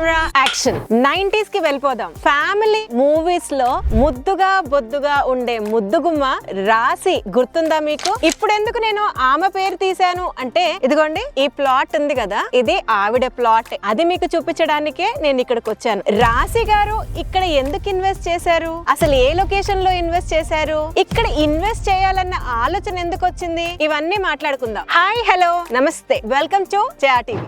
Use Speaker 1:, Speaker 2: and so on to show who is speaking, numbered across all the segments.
Speaker 1: Camera action. 90s కి వెళ్ళిపోదాం. Family movies లో ముద్దుగా బొద్దుగా ఉండే ముద్దుగుమ్మ రాశి గుర్తుందా మీకు? ఇప్పుడు ఎందుకు నేను ఆమె పేరు తీశాను అంటే ఇదిగోండి ఈ ప్లాట్ ఉంది కదా, ఇది ఆవిడ ప్లాట్. అది మీకు చూపించడానికే నేను ఇక్కడికి వచ్చాను. రాశి గారు ఇక్కడ ఎందుకు ఇన్వెస్ట్ చేశారు, అసలు ఏ లొకేషన్ లో ఇన్వెస్ట్ చేశారు, ఇక్కడ ఇన్వెస్ట్ చేయాలన్న ఆలోచన ఎందుకు వచ్చింది, ఇవన్నీ మాట్లాడుకుందాం. హాయ్, హలో, నమస్తే, welcome to Jaya TV.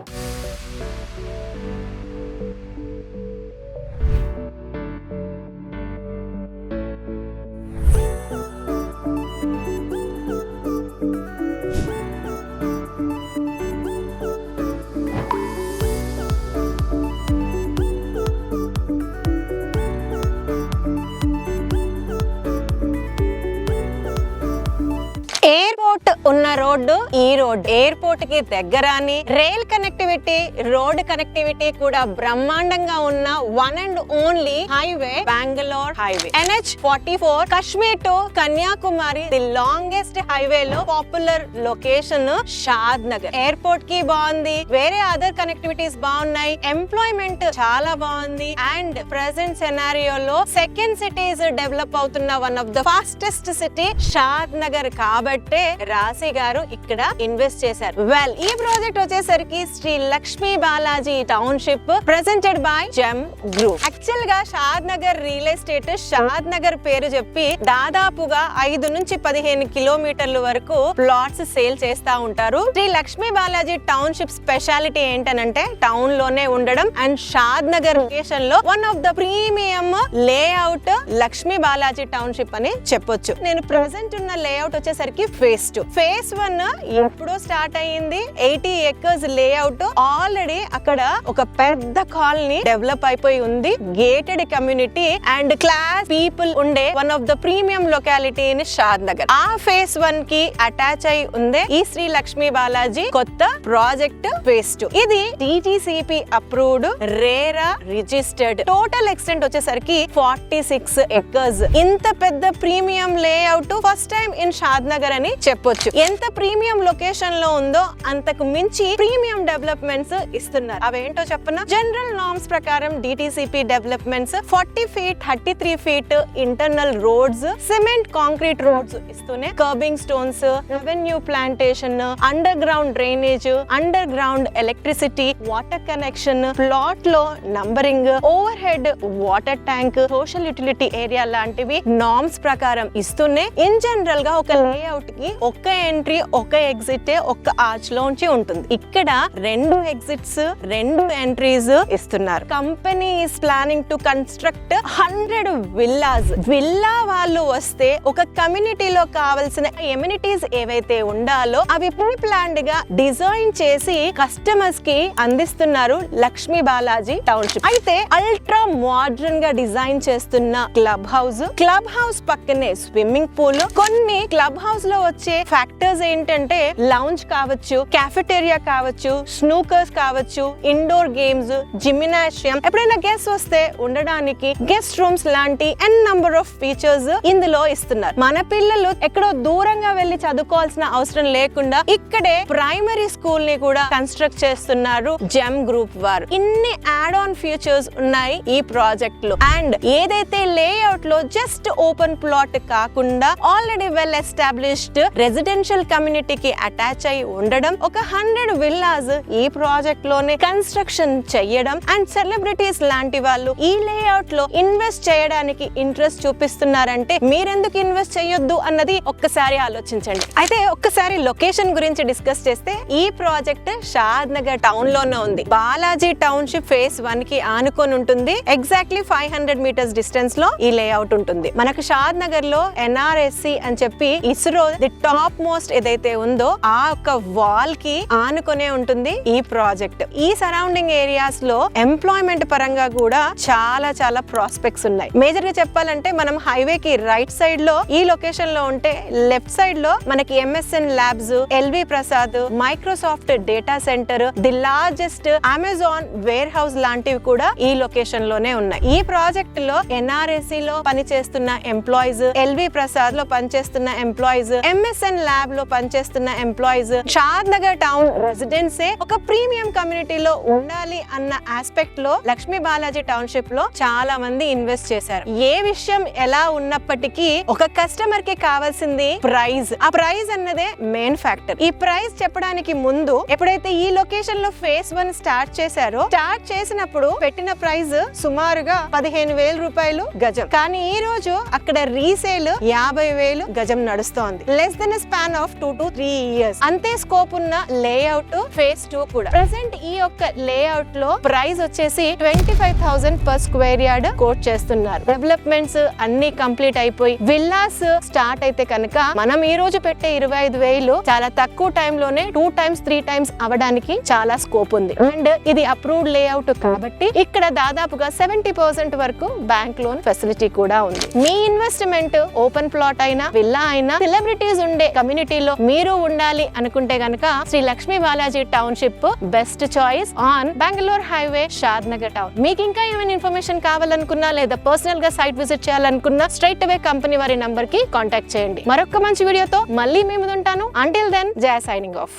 Speaker 1: Airport ఉన్న రోడ్డు ఈ రోడ్. ఎయిర్పోర్ట్ కి దగ్గరని రైల్ కనెక్టివిటీ, రోడ్ కనెక్టివిటీ కూడా బ్రహ్మాండంగా ఉన్న one and only highway Bengaluru highway. NH44 Kashmir to Kanyakumari the longest highway లో popular location Shadnagar. Airport కి బాగుంది, వేరే అదర్ కనెక్టివిటీస్ బాగున్నాయి, ఎంప్లాయ్మెంట్ చాలా బాగుంది అండ్ ప్రెసెంట్ సెనారియోలో సెకండ్ సిటీస్ డెవలప్ అవుతున్న one of the fastest city Shadnagar. కాబట్టి రాశి గారు ఇక్కడ ఇన్వెస్ట్ చేశారు. వెల్, ఈ ప్రాజెక్ట్ వచ్చేసరికి Shri Lakshmi Balaji township presented by Gem group. Actual గా Shadnagar real estate Shadnagar పేరు చెప్పి దాదాపుగా 5 నుంచి 15 కిలోమీటర్ల వరకు ప్లాట్స్ సేల్ చేస్తా ఉంటారు. శ్రీ లక్ష్మీ బాలాజీ టౌన్షిప్ స్పెషాలిటీ ఏంటనంటే టౌన్ లోనే ఉండడం అండ్ షాద్ నగర్ లొకేషన్ లో one of the premium layout Lakshmi Balaji township అని చెప్పొచ్చు. నేను ప్రెసెంట్ ఉన్న లేఅవుట్ వచ్చేసరికి ఫేజ్ 2. ఫేజ్ 1 ఎప్పుడో స్టార్ట్ అయ్యింది. 80 acres లేఅవుట్ ఆల్రెడీ అక్కడ ఒక పెద్ద కాలనీ డెవలప్ అయిపోయి ఉంది. Gated community and class people ఉండే one of the premium locality in Shadnagar. ఆ ఫేజ్ 1 కి అటాచ్ అయి ఉంది ఈ శ్రీ లక్ష్మీ బాలాజీ కొత్త ప్రాజెక్ట్ ఫేజ్ 2. ఇది DGCP approved, RERA registered. Total extent వచ్చేసరికి 46 acres. ఇంత పెద్ద premium layout first time in Shadnagar అని చెప్పొచ్చు. ఎంత ప్రీమియం లొకేషన్ లో ఉందో అంతకు మించి ప్రీమియం డెవలప్మెంట్స్ ఇస్తున్నారు. అవేంటో చెప్పనా? జనరల్ నార్మ్స్ ప్రకారం DTCP developments 40 feet 33 feet internal roads, cement concrete roads ఇస్తూనే curbing stones, avenue plantation, under ground drainage, under ground electricity, water connection, plot లో numbering, over head water tank, social utility area లాంటివి norms ప్రకారం ఇస్తూనే in general గా ఒక layout కి ఒక్క entry, ఒక ఎగ్జిట్, ఒక్క ఆర్చ్ లోంచి ఉంటుంది. ఇక్కడ 2 ఎగ్జిట్స్, 2 ఎంట్రీస్ ఇస్తున్నారు. Company is planning to construct 100 villas. Villa వాళ్ళు వస్తే ఒక కమ్యూనిటీలో కావాల్సిన ఎమ్యూనిటీస్ ఏవైతే ఉండాలో అవి ప్రీ ప్లాన్డ్ గా డిజైన్ చేసి కస్టమర్స్ కి అందిస్తున్నారు లక్ష్మీ బాలాజీ టౌన్షిప్. అయితే అల్ట్రా మోడర్న్ గా డిజైన్ చేస్తున్న క్లబ్ హౌస్ పక్కనే స్విమ్మింగ్ పూల్. కొన్ని క్లబ్ హౌస్ లో వచ్చే ఫ్యాక్టర్స్ ఏంటంటే లౌంజ్ కావచ్చు, కాఫెటేరియా కావచ్చు, స్నూకర్స్ కావచ్చు, ఇండోర్ గేమ్స్, జిమ్నాషియం. ఎప్పుడైనా గెస్ట్ వస్తే ఉండడానికి గెస్ట్ రూమ్స్ లాంటి ఎన్ నంబర్ ఆఫ్ ఫీచర్స్ ఇందులో ఇస్తున్నారు. మన పిల్లలు ఎక్కడో దూరంగా వెళ్లి చదువుకోవాల్సిన అవసరం లేకుండా ఇక్కడే ప్రైమరీ స్కూల్ ని కూడా కన్స్ట్రక్ట్ చేస్తున్నారు జెమ్ గ్రూప్ వారు. ఇన్ని యాడ్ ఆన్ ఫీచర్స్ ఉన్నాయి ఈ ప్రాజెక్ట్ లో. అండ్ ఏదైతే లేఅవుట్ లో జస్ట్ ఓపెన్ ప్లాట్ కాకుండా ఆల్రెడీ వెల్ ఎస్టాబ్లిష్డ్ రెసిడెన్షియల్ కమ్యూనిటీకి అటాచ్ అయి ఉండడం, ఒక 100 విల్లాస్ ఈ ప్రాజెక్ట్ లోనే కన్స్ట్రక్షన్ చేయడం అండ్ సెలబ్రిటీస్ లాంటి వాళ్ళు ఈ లేఅవుట్ లో ఇన్వెస్ట్ చేయడానికి ఇంట్రెస్ట్ చూపిస్తున్నారంటే మీరెందుకు ఇన్వెస్ట్ చేయొద్దు అన్నది ఒక్కసారి ఆలోచించండి. అయితే ఒక్కసారి లొకేషన్ గురించి డిస్కస్ చేస్తే ఈ ప్రాజెక్ట్ షాద్ నగర్ టౌన్ లోనే ఉంది. బాలాజీ టౌన్షిప్ ఫేజ్ 1 కి ఆనుకొని ఉంటుంది. ఎగ్జాక్ట్లీ 500 meters డిస్టెన్స్ లో ఈ లేఅవుట్ ఉంటుంది. మనకు షాద్ నగర్ లో NRSC అని చెప్పి ఇస్రో ది టాప్ మోస్ట్ ఏదైతే ఉందో ఆ ఒక వాల్ కి ఆనుకునే ఉంటుంది ఈ ప్రాజెక్ట్. ఈ సరౌండింగ్ ఏరియాస్ లో ఎంప్లాయ్మెంట్ పరంగా కూడా చాలా చాలా ప్రాస్పెక్ట్స్ ఉన్నాయి. మేజర్ గా చెప్పాలంటే మనం హైవే కి రైట్ సైడ్ లో ఈ లొకేషన్ లో ఉంటే లెఫ్ట్ సైడ్ లో మనకి MSN labs, LV Prasad, Microsoft data center, the largest Amazon warehouse లాంటివి కూడా ఈ లొకేషన్ లోనే ఉన్నాయి. ఈ ప్రాజెక్ట్ లో NRSC లో పనిచేస్తున్న ఎంప్లాయీస్, LV ప్రసాద్ లో పనిచేస్తున్న ఎంప్లాయీస్, MSN ల్యాబ్ ల్యాబ్ లో పనిచేస్తున్న ఎంప్లాయీస్, షాద్ నగర్ టౌన్ రెసిడెంట్సే ఒక ప్రీమియం కమ్యూనిటీలో ఉండాలి అన్న ఆస్పెక్ట్ లో లక్ష్మీ బాలాజీ టౌన్షిప్ లో చాలా మంది ఇన్వెస్ట్ చేశారు. ఏ విషయం ఎలా ఉన్నప్పటికీ ఒక కస్టమర్ కి కావాల్సింది ప్రైస్. ఆ ప్రైస్ అన్నదే మెయిన్ ఫ్యాక్టర్. ఈ ప్రైస్ చెప్పడానికి ముందు ఎప్పుడైతే ఈ లొకేషన్ లో ఫేజ్ 1 స్టార్ట్ చేసినప్పుడు పెట్టిన ప్రైస్ సుమారుగా 15,000 రూపాయలు గజం. కానీ ఈ రోజు అక్కడ రీసేల్ 50,000 గజం నడుస్తోంది. Less than span of 2 to 3 years. అంతే స్కోప్ ఉన్న లేఅవుట్ ఫేజ్ 2 కూడా. ప్రెసెంట్ ఈ యొక్క లేఅవుట్ లో ప్రైస్ వచ్చేసి 25,000 per square yard కోట్ చేస్తున్నారు. డెవలప్మెంట్స్ అన్ని కంప్లీట్ అయిపోయి విల్లాస్ స్టార్ట్ అయితే కనుక మనం ఈ రోజు పెట్టే 25,000 చాలా తక్కువ టైం లోనే 2 times 3 times అవడానికి చాలా స్కోప్ ఉంది. అండ్ ఇది అప్రూవ్డ్ లేఅవుట్ కాబట్టి ఇక్కడ దాదాపుగా 70% వరకు బ్యాంక్ లోన్ ఫెసిలిటీ కూడా ఉంది. మీ ఇన్వెస్ట్మెంట్ ఓపెన్ ప్లాట్ అయినా విల్లా అయినా సెలబ్రిటీస్ ఉండే కమ్యూనిటీలో మీరు ఉండాలి అనుకుంటే గనక Shri Lakshmi Balaji township best choice on Bengaluru highway, Shadnagar town. మీకు ఇంకా ఏమైనా ఇన్ఫర్మేషన్ కావాలనుకున్నా లేదా పర్సనల్ గా సైట్ విజిట్ చేయాలనుకున్నా స్ట్రైట్ అవే కంపెనీ వారి నంబర్ కి కాంటాక్ట్ చేయండి. మరొక మంచి వీడియోతో మళ్ళీ మీ ముందు ఉంటాను. Until then, Jaya signing of.